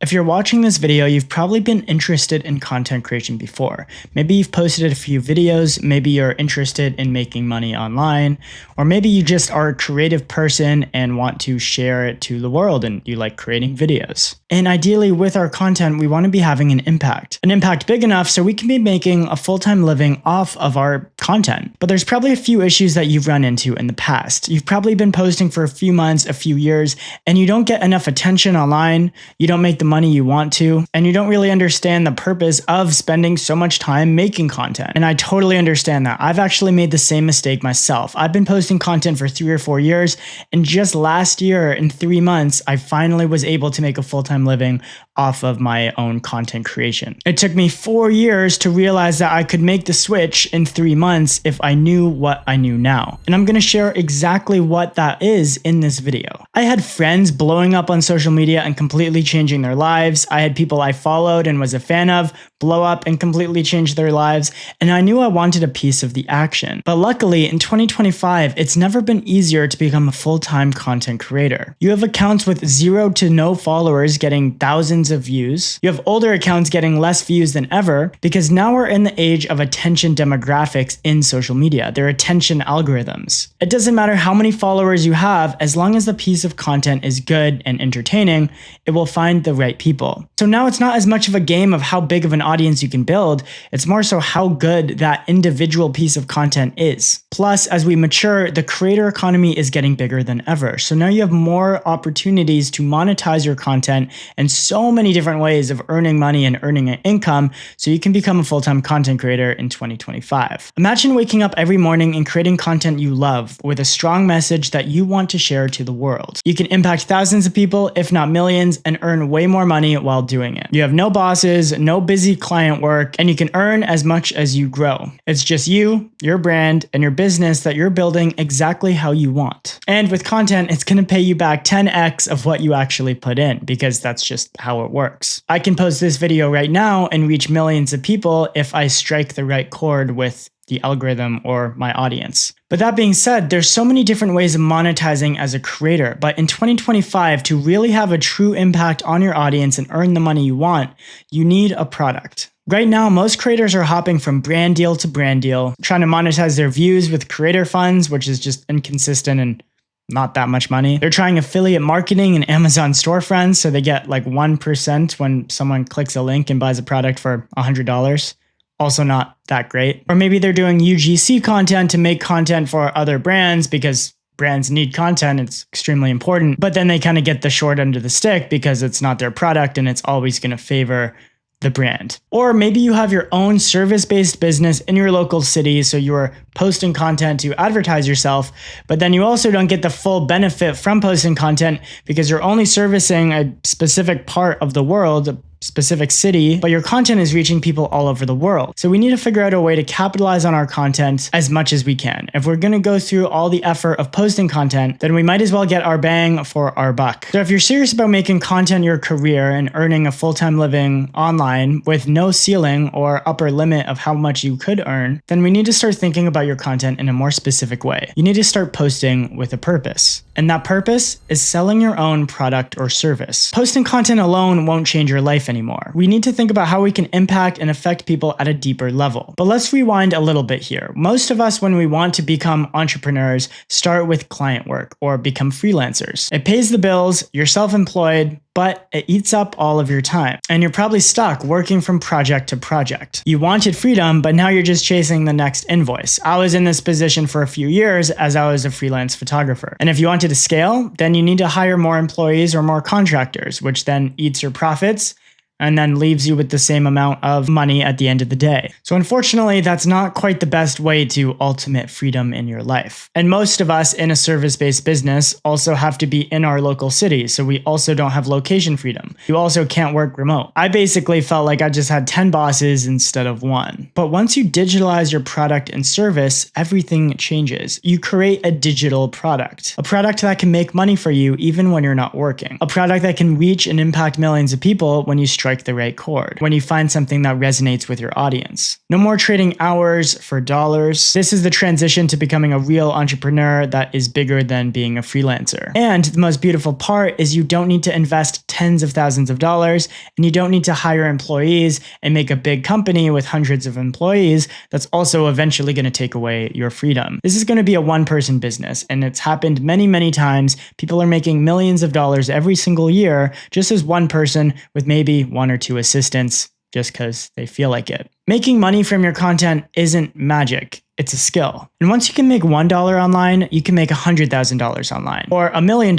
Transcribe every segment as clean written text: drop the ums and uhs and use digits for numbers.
If you're watching this video, you've probably been interested in content creation before. Maybe you've posted a few videos, maybe you're interested in making money online, or maybe you just are a creative person and want to share it to the world and you like creating videos. And ideally with our content, we want to be having an impact big enough so we can be making a full-time living off of our content. But there's probably a few issues that you've run into in the past. You've probably been posting for a few months, a few years, and you don't get enough attention online, you don't make the money you want to, and you don't really understand the purpose of spending so much time making content. And I totally understand that. I've actually made the same mistake myself. I've been posting content for 3 or 4 years, and just last year in 3 months, I finally was able to make a full-time living off of my own content creation. It took me 4 years to realize that I could make the switch in 3 months if I knew what I knew now. And I'm gonna share exactly what that is in this video. I had friends blowing up on social media and completely changing their lives. I had people I followed and was a fan of blow up and completely change their lives, and I knew I wanted a piece of the action. But luckily, in 2025, it's never been easier to become a full-time content creator. You have accounts with 0 to no followers getting thousands of views. You have older accounts getting less views than ever, because now we're in the age of attention demographics in social media. They're attention algorithms. It doesn't matter how many followers you have, as long as the piece of content is good and entertaining, it will find the right people. So now it's not as much of a game of how big of an audience you can build, it's more so how good that individual piece of content is. Plus, as we mature, the creator economy is getting bigger than ever. So now you have more opportunities to monetize your content and so many different ways of earning money and earning an income so you can become a full-time content creator in 2025. Imagine waking up every morning and creating content you love with a strong message that you want to share to the world. You can impact thousands of people, if not millions, and earn way more money while doing it. You have no bosses, no busy client work, and you can earn as much as you grow. It's just you, your brand, and your business that you're building exactly how you want. And with content, it's gonna pay you back 10x of what you actually put in, because that's just how it works. I can post this video right now and reach millions of people if I strike the right chord with the algorithm or my audience. But that being said, there's so many different ways of monetizing as a creator, but in 2025, to really have a true impact on your audience and earn the money you want, you need a product. Right now, most creators are hopping from brand deal to brand deal, trying to monetize their views with creator funds, which is just inconsistent and not that much money. They're trying affiliate marketing and Amazon storefronts, so they get like 1% when someone clicks a link and buys a product for $100. Also not that great. Or maybe they're doing UGC content to make content for other brands because brands need content, it's extremely important, but then they kind of get the short end of the stick because it's not their product and it's always going to favor the brand. Or maybe you have your own service-based business in your local city, so you're posting content to advertise yourself, but then you also don't get the full benefit from posting content because you're only servicing a specific part of the world, a specific city, but your content is reaching people all over the world. So we need to figure out a way to capitalize on our content as much as we can. If we're going to go through all the effort of posting content, then we might as well get our bang for our buck. So if you're serious about making content your career and earning a full-time living online with no ceiling or upper limit of how much you could earn, then we need to start thinking about your content in a more specific way. You need to start posting with a purpose. And that purpose is selling your own product or service. Posting content alone won't change your life anymore. We need to think about how we can impact and affect people at a deeper level. But let's rewind a little bit here. Most of us, when we want to become entrepreneurs, start with client work or become freelancers. It pays the bills, you're self-employed, but it eats up all of your time. And you're probably stuck working from project to project. You wanted freedom, but now you're just chasing the next invoice. I was in this position for a few years as I was a freelance photographer. And if you wanted to scale, then you need to hire more employees or more contractors, which then eats your profits and then leaves you with the same amount of money at the end of the day. So unfortunately, that's not quite the best way to ultimate freedom in your life. And most of us in a service-based business also have to be in our local city, so we also don't have location freedom. You also can't work remote. I basically felt like I just had 10 bosses instead of 1. But once you digitalize your product and service, everything changes. You create a digital product. A product that can make money for you even when you're not working. A product that can reach and impact millions of people when you strike strike the right chord, when you find something that resonates with your audience. No more trading hours for dollars. This is the transition to becoming a real entrepreneur that is bigger than being a freelancer. And the most beautiful part is you don't need to invest tens of thousands of dollars, and you don't need to hire employees and make a big company with hundreds of employees that's also eventually going to take away your freedom. This is going to be a one-person business, and it's happened many, many times. People are making millions of dollars every single year just as one person with maybe one or two assistants just because they feel like it. Making money from your content isn't magic. It's a skill. And once you can make $1 online, you can make $100,000 online, or $1 million,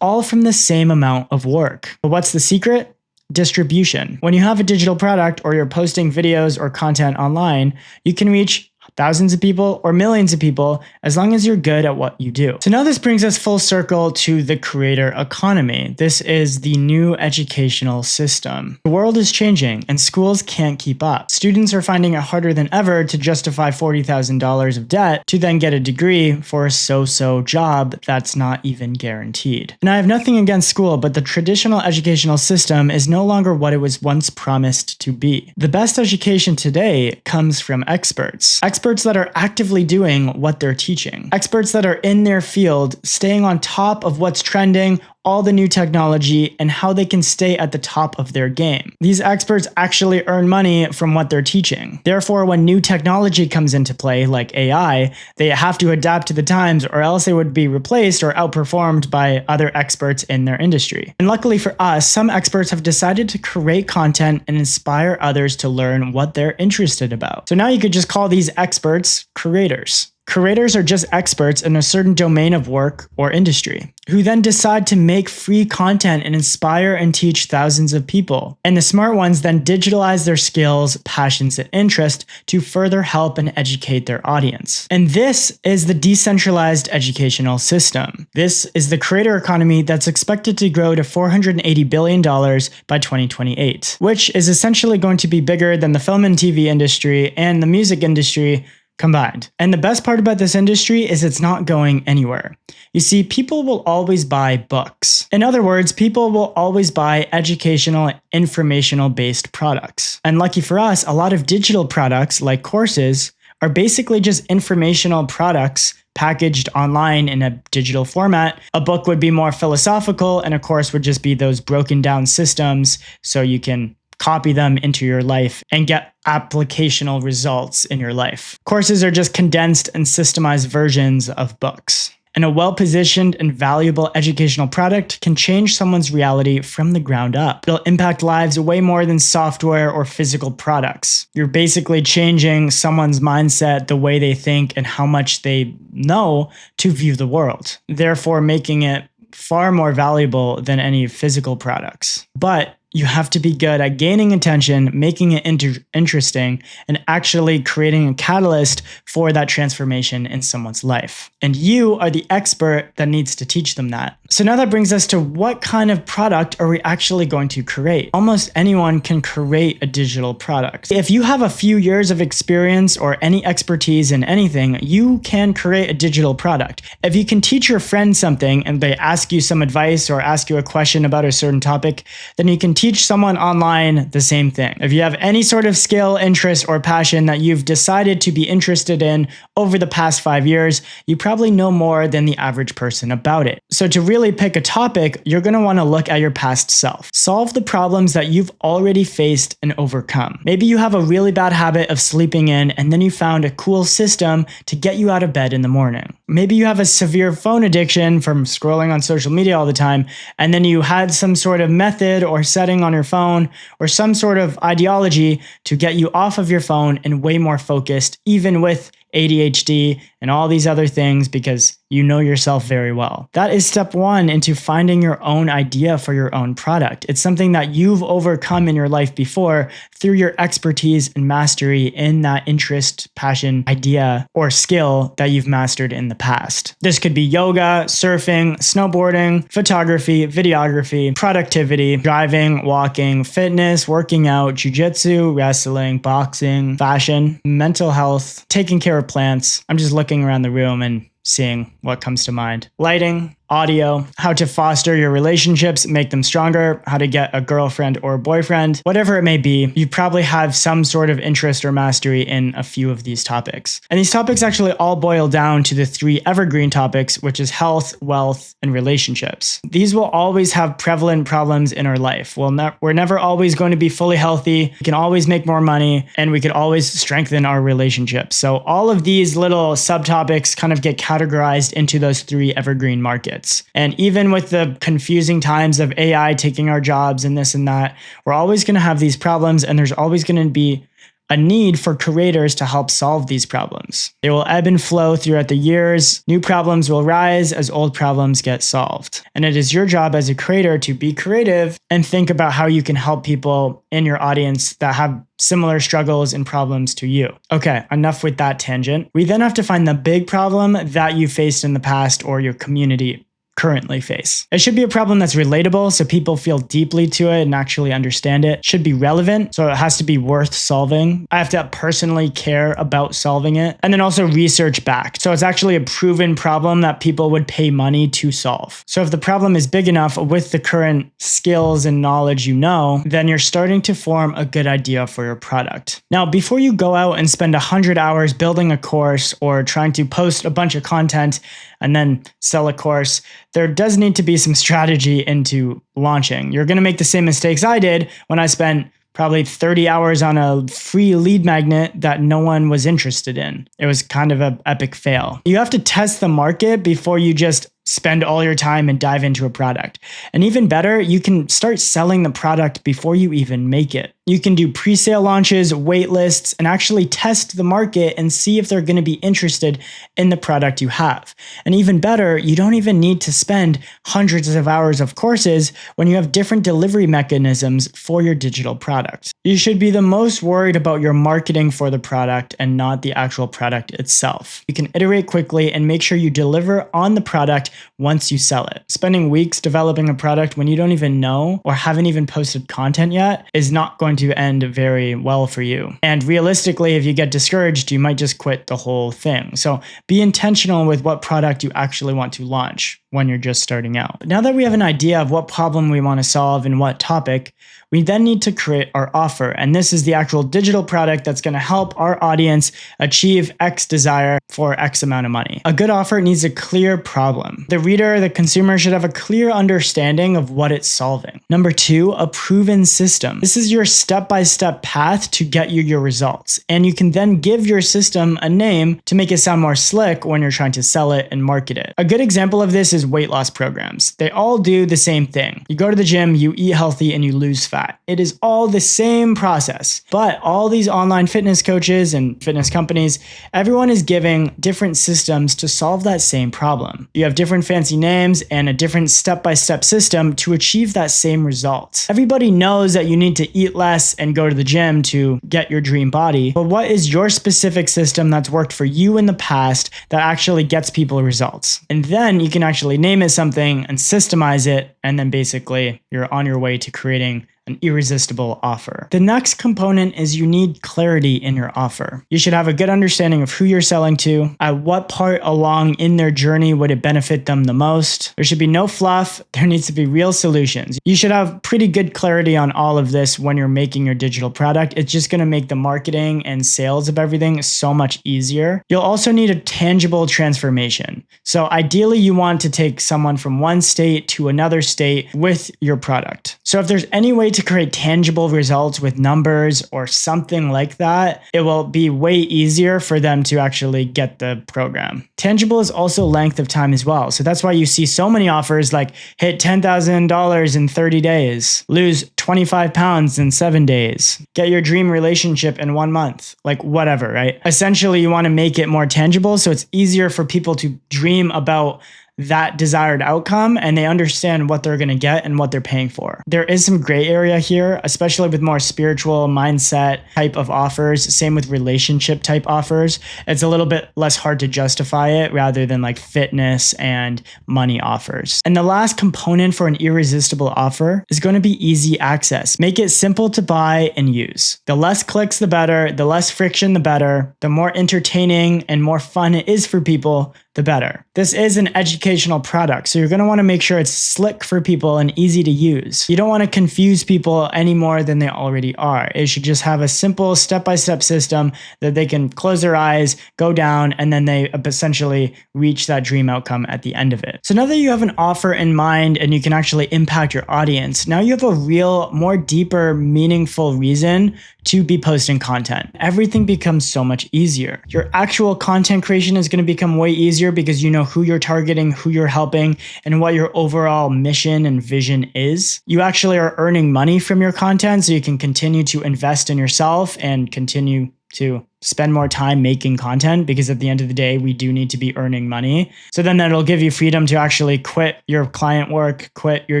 all from the same amount of work. But what's the secret? Distribution. When you have a digital product or you're posting videos or content online, you can reach thousands of people or millions of people as long as you're good at what you do. So now this brings us full circle to the creator economy. This is the new educational system. The world is changing and schools can't keep up. Students are finding it harder than ever to justify $40,000 of debt to then get a degree for a so-so job that's not even guaranteed. And I have nothing against school, but the traditional educational system is no longer what it was once promised to be. The best education today comes from experts. Experts that are actively doing what they're teaching. Experts that are in their field, staying on top of what's trending, all the new technology, and how they can stay at the top of their game. These experts actually earn money from what they're teaching. Therefore, when new technology comes into play, like AI, they have to adapt to the times or else they would be replaced or outperformed by other experts in their industry. And luckily for us, some experts have decided to create content and inspire others to learn what they're interested about. So now you could just call these experts creators. Creators are just experts in a certain domain of work or industry, who then decide to make free content and inspire and teach thousands of people. And the smart ones then digitalize their skills, passions, and interest to further help and educate their audience. And this is the decentralized educational system. This is the creator economy that's expected to grow to $480 billion by 2028, which is essentially going to be bigger than the film and TV industry and the music industry combined. And the best part about this industry is it's not going anywhere. You see, people will always buy books. In other words, people will always buy educational and informational based products. And lucky for us, a lot of digital products like courses are basically just informational products packaged online in a digital format. A book would be more philosophical, and a course would just be those broken down systems so you can copy them into your life and get applicational results in your life. Courses are just condensed and systemized versions of books. And a well-positioned and valuable educational product can change someone's reality from the ground up. It'll impact lives way more than software or physical products. You're basically changing someone's mindset, the way they think, and how much they know to view the world, therefore making it far more valuable than any physical products. But you have to be good at gaining attention, making it interesting, and actually creating a catalyst for that transformation in someone's life. And you are the expert that needs to teach them that. So now that brings us to what kind of product are we actually going to create? Almost anyone can create a digital product. If you have a few years of experience or any expertise in anything, you can create a digital product. If you can teach your friend something and they ask you some advice or ask you a question about a certain topic, then you can teach someone online the same thing. If you have any sort of skill, interest, or passion that you've decided to be interested in over the past 5 years, you probably know more than the average person about it. So to really pick a topic, you're going to want to look at your past self. Solve the problems that you've already faced and overcome. Maybe you have a really bad habit of sleeping in and then you found a cool system to get you out of bed in the morning. Maybe you have a severe phone addiction from scrolling on social media all the time, and then you had some sort of method or setting on your phone or some sort of ideology to get you off of your phone and way more focused, even with ADHD and all these other things, because you know yourself very well. That is step one into finding your own idea for your own product. It's something that you've overcome in your life before through your expertise and mastery in that interest, passion, idea, or skill that you've mastered in the past. This could be yoga, surfing, snowboarding, photography, videography, productivity, driving, walking, fitness, working out, jujitsu, wrestling, boxing, fashion, mental health, taking care of plants. I'm just looking around the room and seeing what comes to mind. Lighting, audio, how to foster your relationships, make them stronger, how to get a girlfriend or boyfriend, whatever it may be, you probably have some sort of interest or mastery in a few of these topics. And these topics actually all boil down to the three evergreen topics, which is health, wealth, and relationships. These will always have prevalent problems in our life. We're never always going to be fully healthy. We can always make more money, and we could always strengthen our relationships. So all of these little subtopics kind of get categorized into those three evergreen markets. And even with the confusing times of AI taking our jobs and this and that, we're always going to have these problems, and there's always going to be a need for creators to help solve these problems. They will ebb and flow throughout the years. New problems will rise as old problems get solved. And it is your job as a creator to be creative and think about how you can help people in your audience that have similar struggles and problems to you. Okay, enough with that tangent. We then have to find the big problem that you faced in the past or your community currently face. It should be a problem that's relatable so people feel deeply to it and actually understand it. It should be relevant, so it has to be worth solving. I have to personally care about solving it. And then also research back. So it's actually a proven problem that people would pay money to solve. So if the problem is big enough with the current skills and knowledge you know, then you're starting to form a good idea for your product. Now, before you go out and spend 100 hours building a course or trying to post a bunch of content and then sell a course, there does need to be some strategy into launching. You're going to make the same mistakes I did when I spent probably 30 hours on a free lead magnet that no one was interested in. It was kind of an epic fail. You have to test the market before you just spend all your time and dive into a product. And even better, you can start selling the product before you even make it. You can do pre-sale launches, wait lists, and actually test the market and see if they're going to be interested in the product you have. And even better, you don't even need to spend hundreds of hours of courses when you have different delivery mechanisms for your digital product. You should be the most worried about your marketing for the product and not the actual product itself. You can iterate quickly and make sure you deliver on the product once you sell it. Spending weeks developing a product when you don't even know or haven't even posted content yet is not going to end very well for you. And realistically, if you get discouraged, you might just quit the whole thing. So be intentional with what product you actually want to launch when you're just starting out. Now that we have an idea of what problem we want to solve and what topic, we then need to create our offer. And this is the actual digital product that's going to help our audience achieve X desire for X amount of money. A good offer needs a clear problem. The reader, the consumer should have a clear understanding of what it's solving. Number two, a proven system. This is your step-by-step path to get you your results. And you can then give your system a name to make it sound more slick when you're trying to sell it and market it. A good example of this is weight loss programs. They all do the same thing. You go to the gym, you eat healthy, and you lose fat. It is all the same process. But all these online fitness coaches and fitness companies, everyone is giving different systems to solve that same problem. You have different fancy names and a different step-by-step system to achieve that same result. Everybody knows that you need to eat less and go to the gym to get your dream body. But what is your specific system that's worked for you in the past that actually gets people results? And then you can actually name it something and systemize it. And then basically you're on your way to creating an irresistible offer. The next component is you need clarity in your offer. You should have a good understanding of who you're selling to, at what part along in their journey would it benefit them the most. There should be no fluff. There needs to be real solutions. You should have pretty good clarity on all of this when you're making your digital product. It's just going to make the marketing and sales of everything so much easier. You'll also need a tangible transformation. So ideally, you want to take someone from one state to another state with your product. So if there's any way to create tangible results with numbers or something like that, it will be way easier for them to actually get the program. Tangible is also length of time as well. So that's why you see so many offers like hit $10,000 in 30 days, lose 25 pounds in 7 days, get your dream relationship in 1 month, like whatever, right? Essentially, you want to make it more tangible so it's easier for people to dream about that desired outcome and they understand what they're going to get and what they're paying for. There is some gray area here, especially with more spiritual mindset type of offers. Same with relationship type offers. It's a little bit less hard to justify it rather than like fitness and money offers. And the last component for an irresistible offer is going to be easy access. Make it simple to buy and use. The less clicks, the better. The less friction, the better. The more entertaining and more fun it is for people, the better. This is an educational product, so you're going to want to make sure it's slick for people and easy to use. You don't want to confuse people any more than they already are. It should just have a simple step-by-step system that they can close their eyes, go down, and then they essentially reach that dream outcome at the end of it. So now that you have an offer in mind and you can actually impact your audience, now you have a real, more deeper, meaningful reason to be posting content. Everything becomes so much easier. Your actual content creation is going to become way easier because you know who you're targeting, who you're helping, and what your overall mission and vision is. You actually are earning money from your content, so you can continue to invest in yourself and continue to spend more time making content, because at the end of the day, we do need to be earning money. So then that'll give you freedom to actually quit your client work, quit your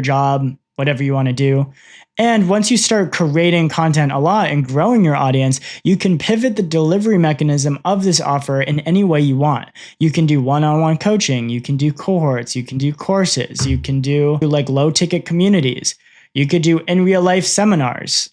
job, whatever you want to do. And once you start creating content a lot and growing your audience, you can pivot the delivery mechanism of this offer in any way you want. You can do one-on-one coaching, you can do cohorts, you can do courses, you can do like low-ticket communities, you could do in real life seminars.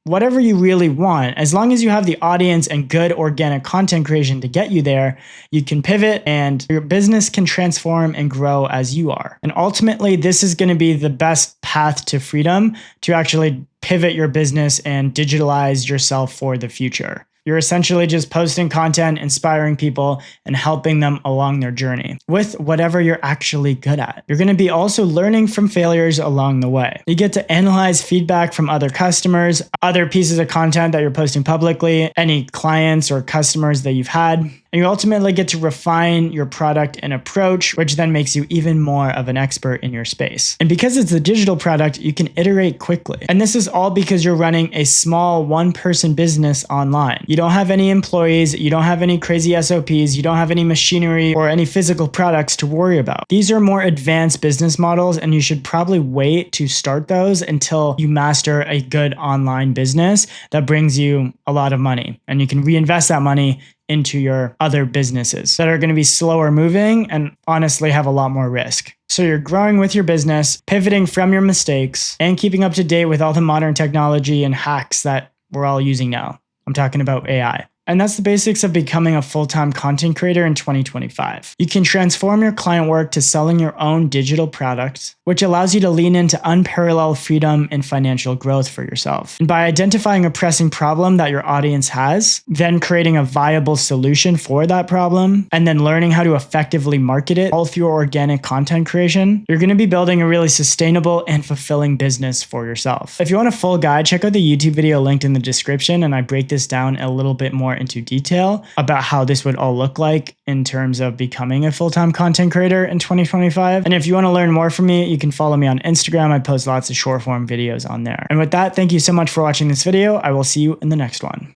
Whatever you really want, as long as you have the audience and good organic content creation to get you there, you can pivot and your business can transform and grow as you are. And ultimately, this is going to be the best path to freedom, to actually pivot your business and digitalize yourself for the future. You're essentially just posting content, inspiring people, and helping them along their journey with whatever you're actually good at. You're going to be also learning from failures along the way. You get to analyze feedback from other customers, other pieces of content that you're posting publicly, any clients or customers that you've had. And you ultimately get to refine your product and approach, which then makes you even more of an expert in your space. And because it's a digital product, you can iterate quickly. And this is all because you're running a small one-person business online. You don't have any employees, you don't have any crazy SOPs, you don't have any machinery or any physical products to worry about. These are more advanced business models, and you should probably wait to start those until you master a good online business that brings you a lot of money. And you can reinvest that money into your other businesses that are going to be slower moving and honestly have a lot more risk. So you're growing with your business, pivoting from your mistakes, and keeping up to date with all the modern technology and hacks that we're all using now. I'm talking about AI. And that's the basics of becoming a full-time content creator in 2025. You can transform your client work to selling your own digital product, which allows you to lean into unparalleled freedom and financial growth for yourself. And by identifying a pressing problem that your audience has, then creating a viable solution for that problem, and then learning how to effectively market it all through organic content creation, you're going to be building a really sustainable and fulfilling business for yourself. If you want a full guide, check out the YouTube video linked in the description, and I break this down a little bit more into detail about how this would all look like in terms of becoming a full-time content creator in 2025. And if you want to learn more from me, you can follow me on Instagram. I post lots of short form videos on there. And with that, thank you so much for watching this video. I will see you in the next one.